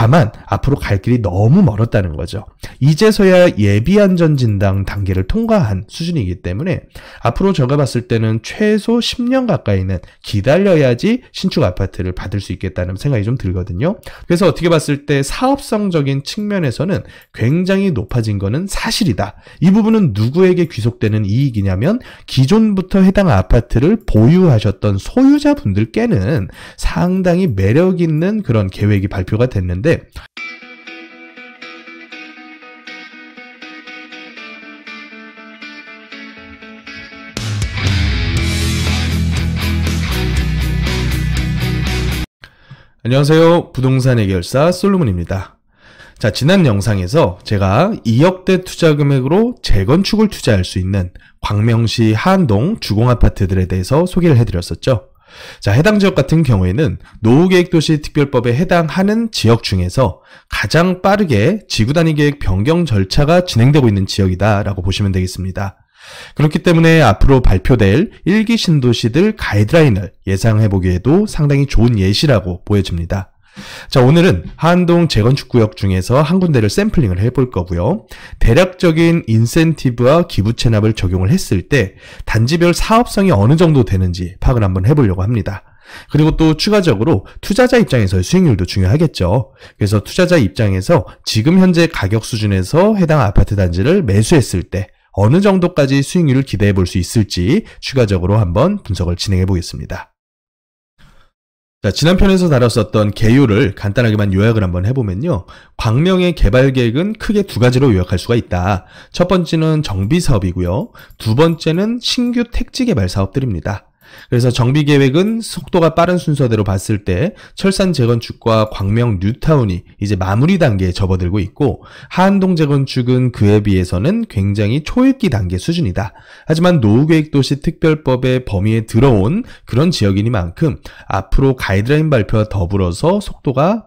다만 앞으로 갈 길이 너무 멀었다는 거죠. 이제서야 예비안전진단 단계를 통과한 수준이기 때문에 앞으로 제가 봤을 때는 최소 10년 가까이는 기다려야지 신축 아파트를 받을 수 있겠다는 생각이 좀 들거든요. 그래서 어떻게 봤을 때 사업성적인 측면에서는 굉장히 높아진 거는 사실이다. 이 부분은 누구에게 귀속되는 이익이냐면 기존부터 해당 아파트를 보유하셨던 소유자분들께는 상당히 매력 있는 그런 계획이 발표가 됐는데, 안녕하세요. 부동산 해결사 솔로몬입니다. 자, 지난 영상에서 제가 2억대 투자 금액으로 재건축을 투자할 수 있는 광명시 하안동 주공아파트들에 대해서 소개를 해드렸었죠. 자, 해당 지역 같은 경우에는 노후계획도시특별법에 해당하는 지역 중에서 가장 빠르게 지구단위 계획 변경 절차가 진행되고 있는 지역이다라고 보시면 되겠습니다. 그렇기 때문에 앞으로 발표될 1기 신도시들 가이드라인을 예상해보기에도 상당히 좋은 예시라고 보여집니다. 자, 오늘은 하안동 재건축구역 중에서 한 군데를 샘플링을 해볼 거고요. 대략적인 인센티브와 기부 체납을 적용을 했을 때 단지별 사업성이 어느 정도 되는지 파악을 한번 해보려고 합니다. 그리고 또 추가적으로 투자자 입장에서의 수익률도 중요하겠죠. 그래서 투자자 입장에서 지금 현재 가격 수준에서 해당 아파트 단지를 매수했을 때 어느 정도까지 수익률을 기대해 볼 수 있을지 추가적으로 한번 분석을 진행해 보겠습니다. 자, 지난 편에서 다뤘었던 개요를 간단하게만 요약을 한번 해보면요. 광명의 개발 계획은 크게 두 가지로 요약할 수가 있다. 첫 번째는 정비 사업이고요. 두 번째는 신규 택지 개발 사업들입니다. 그래서 정비 계획은 속도가 빠른 순서대로 봤을 때 철산 재건축과 광명 뉴타운이 이제 마무리 단계에 접어들고 있고, 하안동 재건축은 그에 비해서는 굉장히 초읽기 단계 수준이다. 하지만 노후계획도시특별법의 범위에 들어온 그런 지역이니만큼 앞으로 가이드라인 발표와 더불어서 속도가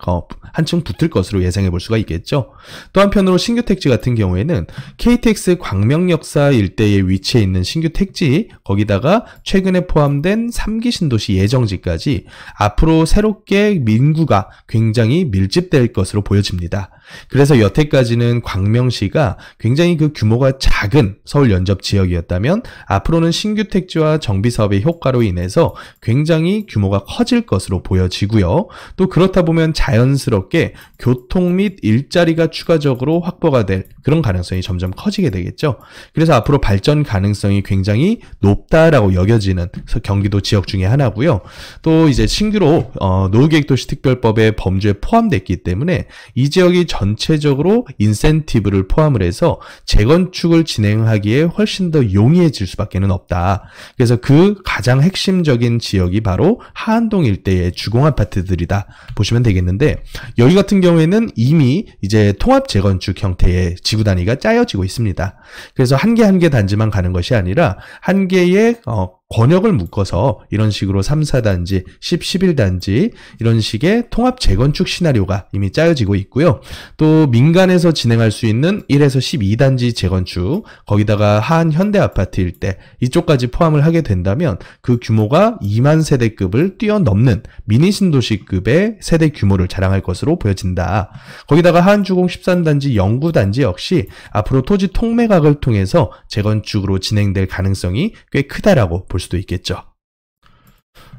한층 붙을 것으로 예상해 볼 수가 있겠죠. 또 한편으로 신규 택지 같은 경우에는 KTX 광명역사 일대에 위치해 있는 신규 택지, 거기다가 최근에 포함된 3기 신도시 예정지까지 앞으로 새롭게 민구가 굉장히 밀집될 것으로 보여집니다. 그래서 여태까지는 광명시가 굉장히 그 규모가 작은 서울 연접 지역이었다면 앞으로는 신규 택지와 정비 사업의 효과로 인해서 굉장히 규모가 커질 것으로 보여지고요. 또 그렇다 보면 자연스럽게 교통 및 일자리가 추가적으로 확보가 될 그런 가능성이 점점 커지게 되겠죠. 그래서 앞으로 발전 가능성이 굉장히 높다라고 여겨지는 경기도 지역 중에 하나고요. 또 이제 신규로 노후계획도시특별법의 범주에 포함됐기 때문에 이 지역이 전체적으로 인센티브를 포함을 해서 재건축을 진행하기에 훨씬 더 용이해질 수밖에는 없다. 그래서 그 가장 핵심적인 지역이 바로 하안동 일대의 주공아파트들이다 보시면 되겠는데, 여기 같은 경우에는 이미 이제 통합 재건축 형태의 지구 단위가 짜여지고 있습니다. 그래서 한 개 한 개 단지만 가는 것이 아니라 한 개의 권역을 묶어서 이런 식으로 3, 4단지, 10, 11단지 이런 식의 통합 재건축 시나리오가 이미 짜여지고 있고요. 또 민간에서 진행할 수 있는 1에서 12단지 재건축, 거기다가 하안 현대아파트 일대 이쪽까지 포함을 하게 된다면 그 규모가 2만 세대급을 뛰어넘는 미니 신도시급의 세대 규모를 자랑할 것으로 보여진다. 거기다가 하안주공 13단지 영구단지 역시 앞으로 토지 통매각을 통해서 재건축으로 진행될 가능성이 꽤 크다라고 볼 수도 있겠죠.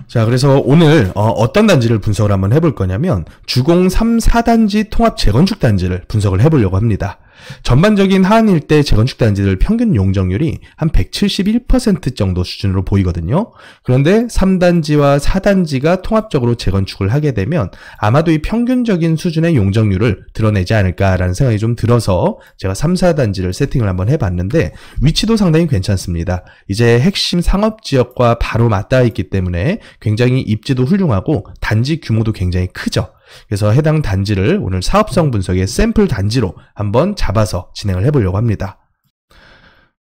자, 그래서 오늘 어떤 단지를 분석을 한번 해볼 거냐면 주공 3, 4단지 통합 재건축 단지를 분석을 해보려고 합니다. 전반적인 하안 일대 재건축 단지들 평균 용적률이 한 171% 정도 수준으로 보이거든요. 그런데 3단지와 4단지가 통합적으로 재건축을 하게 되면 아마도 이 평균적인 수준의 용적률을 드러내지 않을까라는 생각이 좀 들어서 제가 3, 4단지를 세팅을 한번 해봤는데 위치도 상당히 괜찮습니다. 이제 핵심 상업지역과 바로 맞닿아 있기 때문에 굉장히 입지도 훌륭하고 단지 규모도 굉장히 크죠. 그래서 해당 단지를 오늘 사업성 분석의 샘플 단지로 한번 잡아서 진행을 해보려고 합니다.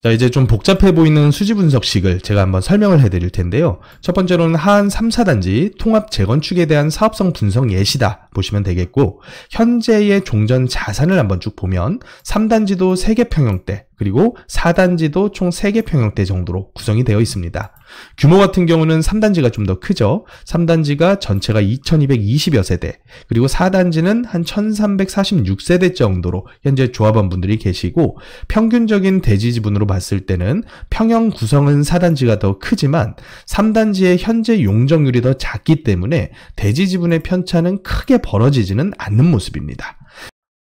자, 이제 좀 복잡해 보이는 수지 분석식을 제가 한번 설명을 해드릴 텐데요. 첫 번째로는 하안 3, 4단지 통합 재건축에 대한 사업성 분석 예시다 보시면 되겠고, 현재의 종전 자산을 한번 쭉 보면 3단지도 3개 평형대, 그리고 4단지도 총 3개 평형대 정도로 구성이 되어 있습니다. 규모 같은 경우는 3단지가 좀 더 크죠. 3단지가 전체가 2220여 세대, 그리고 4단지는 한 1346세대 정도로 현재 조합원분들이 계시고, 평균적인 대지 지분으로 봤을 때는 평형 구성은 4단지가 더 크지만 3단지의 현재 용적률이 더 작기 때문에 대지 지분의 편차는 크게 벌어지지는 않는 모습입니다.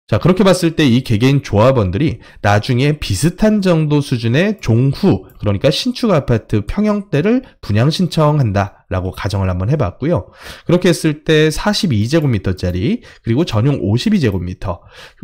자, 그렇게 봤을 때 이 개개인 조합원들이 나중에 비슷한 정도 수준의 종후, 그러니까 신축 아파트 평형대를 분양 신청한다 라고 가정을 한번 해봤고요. 그렇게 했을 때 42제곱미터짜리, 그리고 전용 52제곱미터,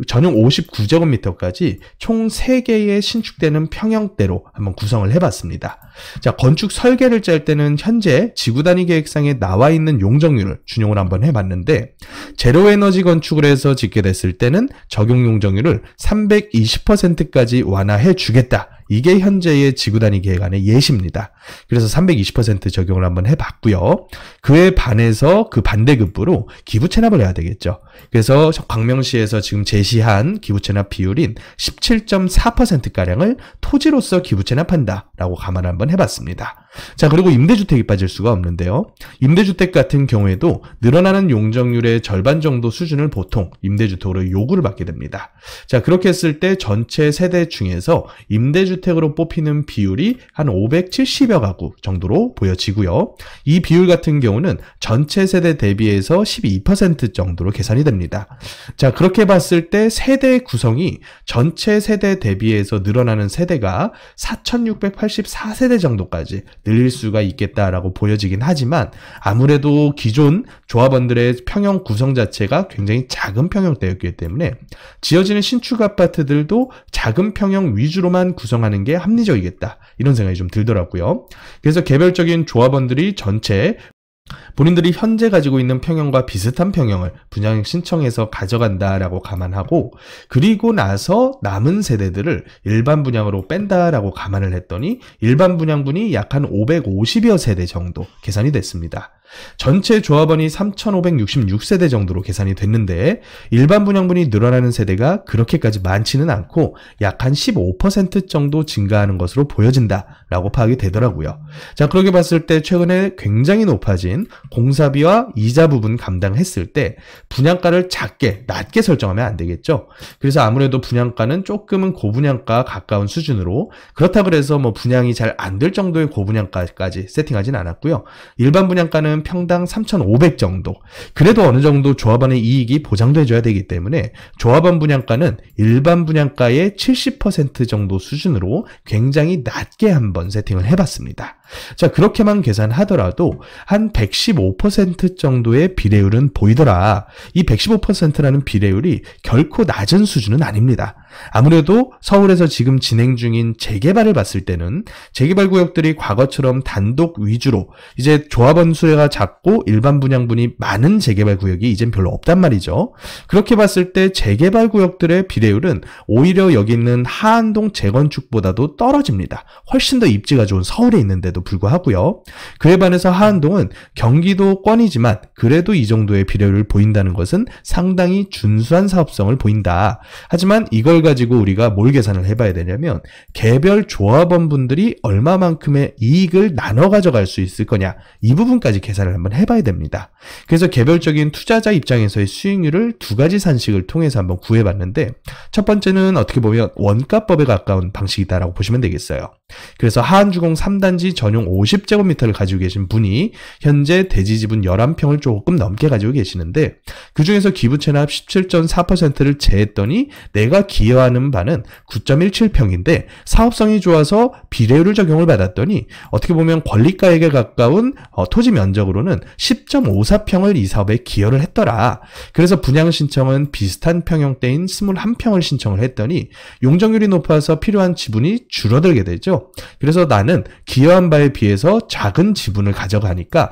전용 59제곱미터까지 총 3개의 신축되는 평형대로 한번 구성을 해봤습니다. 자, 건축 설계를 짤 때는 현재 지구단위 계획상에 나와 있는 용적률을 준용을 한번 해봤는데, 제로에너지 건축을 해서 짓게 됐을 때는 적용 용적률을 320%까지 완화해 주겠다. 이게 현재의 지구단위 계획안의 예시입니다. 그래서 320% 적용을 한번 해봤고요. 그에 반해서 그 반대급부로 기부 체납을 해야 되겠죠. 그래서 광명시에서 지금 제시한 기부 체납 비율인 17.4%가량을 토지로서 기부 체납한다라고 감안을 한번 해봤습니다. 자, 그리고 임대주택이 빠질 수가 없는데요. 임대주택 같은 경우에도 늘어나는 용적률의 절반 정도 수준을 보통 임대주택으로 요구를 받게 됩니다. 자, 그렇게 했을 때 전체 세대 중에서 임대주택으로 뽑히는 비율이 한 570여 가구 정도로 보여지고요. 이 비율 같은 경우는 전체 세대 대비해서 12% 정도로 계산이 됩니다. 자, 그렇게 봤을 때 세대 구성이 전체 세대 대비해서 늘어나는 세대가 4684세대 정도까지 늘릴 수가 있겠다라고 보여지긴 하지만, 아무래도 기존 조합원들의 평형 구성 자체가 굉장히 작은 평형대였기 때문에 지어지는 신축 아파트들도 작은 평형 위주로만 구성하는 게 합리적이겠다, 이런 생각이 좀 들더라고요. 그래서 개별적인 조합원들이 전체 본인들이 현재 가지고 있는 평형과 비슷한 평형을 분양 신청해서 가져간다라고 감안하고, 그리고 나서 남은 세대들을 일반 분양으로 뺀다라고 감안을 했더니 일반 분양분이 약 한 550여 세대 정도 계산이 됐습니다. 전체 조합원이 3566세대 정도로 계산이 됐는데, 일반 분양분이 늘어나는 세대가 그렇게까지 많지는 않고 약 한 15% 정도 증가하는 것으로 보여진다라고 파악이 되더라고요. 자, 그렇게 봤을 때 최근에 굉장히 높아진 공사비와 이자 부분 감당했을 때 분양가를 낮게 설정하면 안 되겠죠. 그래서 아무래도 분양가는 조금은 고분양가 가까운 수준으로, 그렇다고 해서 뭐 분양이 잘 안 될 정도의 고분양가까지 세팅하진 않았고요. 일반 분양가는 평당 3,500 정도. 그래도 어느 정도 조합원의 이익이 보장돼줘야 되기 때문에 조합원 분양가는 일반 분양가의 70% 정도 수준으로 굉장히 낮게 한번 세팅을 해봤습니다. 자, 그렇게만 계산하더라도 한 115% 정도의 비례율은 보이더라. 이 115%라는 비례율이 결코 낮은 수준은 아닙니다. 아무래도 서울에서 지금 진행 중인 재개발을 봤을 때는 재개발 구역들이 과거처럼 단독 위주로 이제 조합원 수가 작고 일반 분양분이 많은 재개발 구역이 이젠 별로 없단 말이죠. 그렇게 봤을 때 재개발 구역들의 비례율은 오히려 여기 있는 하안동 재건축보다도 떨어집니다. 훨씬 더 입지가 좋은 서울에 있는데도 불구하고요. 그에 반해서 하안동은 경기도권이지만 그래도 이 정도의 비례율을 보인다는 것은 상당히 준수한 사업성을 보인다. 하지만 이걸 가지고 우리가 뭘 계산을 해봐야 되냐면 개별 조합원분들이 얼마만큼의 이익을 나눠 가져갈 수 있을 거냐, 이 부분까지 계산을 한번 해봐야 됩니다. 그래서 개별적인 투자자 입장에서의 수익률을 두 가지 산식을 통해서 한번 구해봤는데, 첫 번째는 어떻게 보면 원가법에 가까운 방식이다라고 보시면 되겠어요. 그래서 하안주공 3단지 전용 50제곱미터를 가지고 계신 분이 현재 대지지분 11평을 조금 넘게 가지고 계시는데, 그 중에서 기부채납 17.4%를 제했더니 내가 기여하는 바는 9.17평인데 사업성이 좋아서 비례율을 적용을 받았더니 어떻게 보면 권리가액에 가까운 토지 면적으로는 10.54평을 이 사업에 기여를 했더라. 그래서 분양 신청은 비슷한 평형대인 21평을 신청을 했더니 용적률이 높아서 필요한 지분이 줄어들게 되죠. 그래서 나는 기여한 바에 비해서 작은 지분을 가져가니까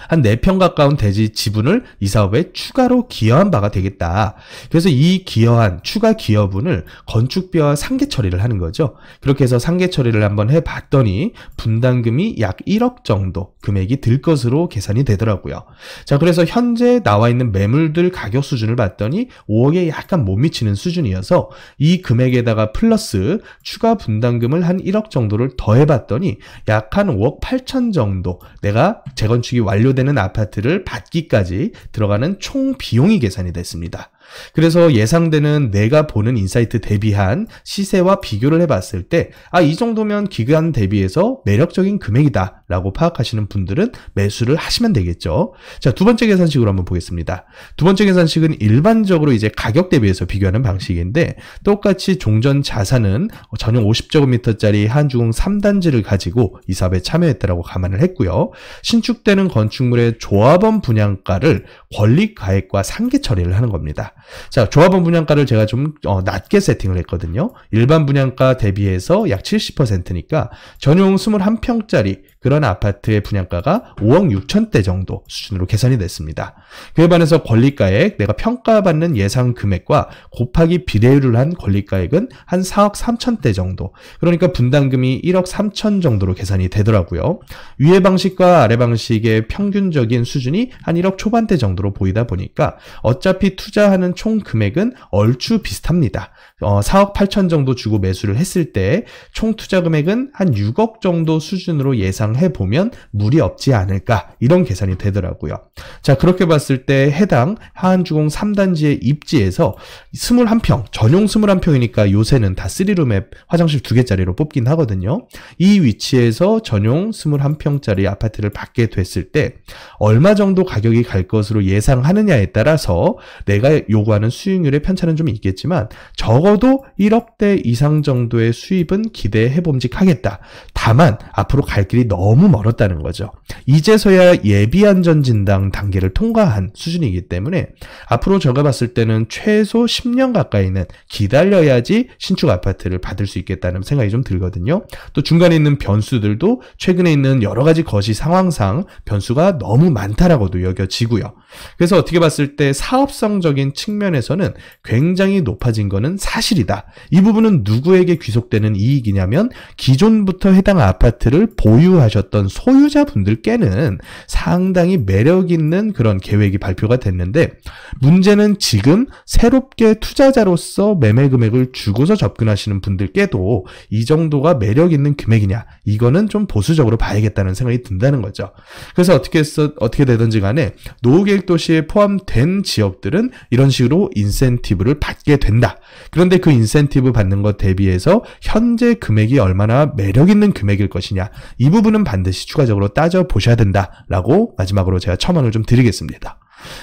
한 4평 가까운 대지 지분을 이 사업에 추가로 기여한 바가 되겠다. 그래서 이 기여한 추가 기여분을 건축비와 상계 처리를 하는 거죠. 그렇게 해서 상계 처리를 한번 해봤더니 분담금이 약 1억 정도 금액이 들 것으로 계산이 되더라고요. 자, 그래서 현재 나와 있는 매물들 가격 수준을 봤더니 5억에 약간 못 미치는 수준이어서 이 금액에다가 플러스 추가 분담금을 한 1억 정도를 더해봤더니 약 한 5억 8천 정도 내가 재건축이 완료되는 아파트를 받기까지 들어가는 총 비용이 계산이 됐습니다. 그래서 예상되는 내가 보는 인사이트 대비한 시세와 비교를 해봤을 때 이 정도면 기간 대비해서 매력적인 금액이다 라고 파악하시는 분들은 매수를 하시면 되겠죠. 자, 두 번째 계산식으로 한번 보겠습니다. 두 번째 계산식은 일반적으로 이제 가격 대비해서 비교하는 방식인데 똑같이 종전 자산은 전용 50제곱미터짜리 한주공 3단지를 가지고 이 사업에 참여했다라고 감안을 했고요. 신축되는 건축물의 조합원 분양가를 권리가액과 상계 처리를 하는 겁니다. 자, 조합원 분양가를 제가 좀 낮게 세팅을 했거든요. 일반 분양가 대비해서 약 70%니까 전용 21평짜리 그런 아파트의 분양가가 5억 6천대 정도 수준으로 계산이 됐습니다. 그에 반해서 권리가액, 내가 평가받는 예상 금액과 곱하기 비례율을 한 권리가액은 한 4억 3천대 정도. 그러니까 분담금이 1억 3천 정도로 계산이 되더라고요. 위의 방식과 아래 방식의 평균적인 수준이 한 1억 초반대 정도로 보이다 보니까 어차피 투자하는 총 금액은 얼추 비슷합니다. 4억 8천 정도 주고 매수를 했을 때 총 투자 금액은 한 6억 정도 수준으로 예상해보면 무리 없지 않을까, 이런 계산이 되더라고요. 자, 그렇게 봤을 때 해당 하한주공 3단지의 입지에서 21평, 전용 21평이니까 요새는 다 3룸에 화장실 2개짜리로 뽑긴 하거든요. 이 위치에서 전용 21평짜리 아파트를 받게 됐을 때 얼마 정도 가격이 갈 것으로 예상하느냐에 따라서 내가 요구하는 수익률의 편차는 좀 있겠지만 적어도 1억대 이상 정도의 수입은 기대해봄직하겠다. 다만 앞으로 갈 길이 너무 멀었다는 거죠. 이제서야 예비안전진단 단계를 통과한 수준이기 때문에 앞으로 제가 봤을 때는 최소 10년 가까이는 기다려야지 신축 아파트를 받을 수 있겠다는 생각이 좀 들거든요. 또 중간에 있는 변수들도 최근에 있는 여러 가지 거시 상황상 변수가 너무 많다라고도 여겨지고요. 그래서 어떻게 봤을 때 사업성적인 측면에서는 굉장히 높아진 거는 사실이다. 이 부분은 누구에게 귀속되는 이익이냐면 기존부터 해당 아파트를 보유하셨던 소유자분들께는 상당히 매력 있는 그런 계획이 발표가 됐는데, 문제는 지금 새롭게 투자자로서 매매 금액을 주고서 접근하시는 분들께도 이 정도가 매력 있는 금액이냐, 이거는 좀 보수적으로 봐야겠다는 생각이 든다는 거죠. 그래서 어떻게 되든지 간에 노후계획도시에 포함된 지역들은 이런 식으로 인센티브를 받게 된다. 그런데 그 인센티브 받는 것 대비해서 현재 금액이 얼마나 매력 있는 금액일 것이냐, 이 부분은 반드시 추가적으로 따져보셔야 된다라고 마지막으로 제가 첨언을 좀 드리겠습니다.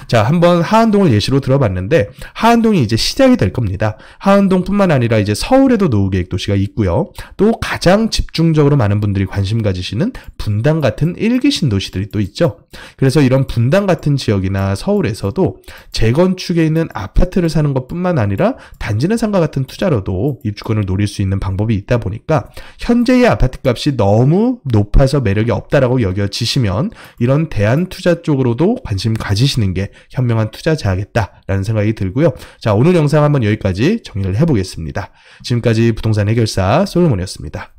자, 한번 하안동을 예시로 들어봤는데 하안동이 이제 시작이 될 겁니다. 하안동뿐만 아니라 이제 서울에도 노후계획 도시가 있고요. 또 가장 집중적으로 많은 분들이 관심 가지시는 분당 같은 1기 신도시들이 또 있죠. 그래서 이런 분당 같은 지역이나 서울에서도 재건축에 있는 아파트를 사는 것뿐만 아니라 단지 내상과 같은 투자로도 입주권을 노릴 수 있는 방법이 있다 보니까 현재의 아파트 값이 너무 높아서 매력이 없다라고 여겨지시면 이런 대안투자 쪽으로도 관심 가지시는 게 현명한 투자 자야겠다라는 생각이 들고요. 자, 오늘 영상 한번 여기까지 정리를 해보겠습니다. 지금까지 부동산 해결사 솔로몬이었습니다.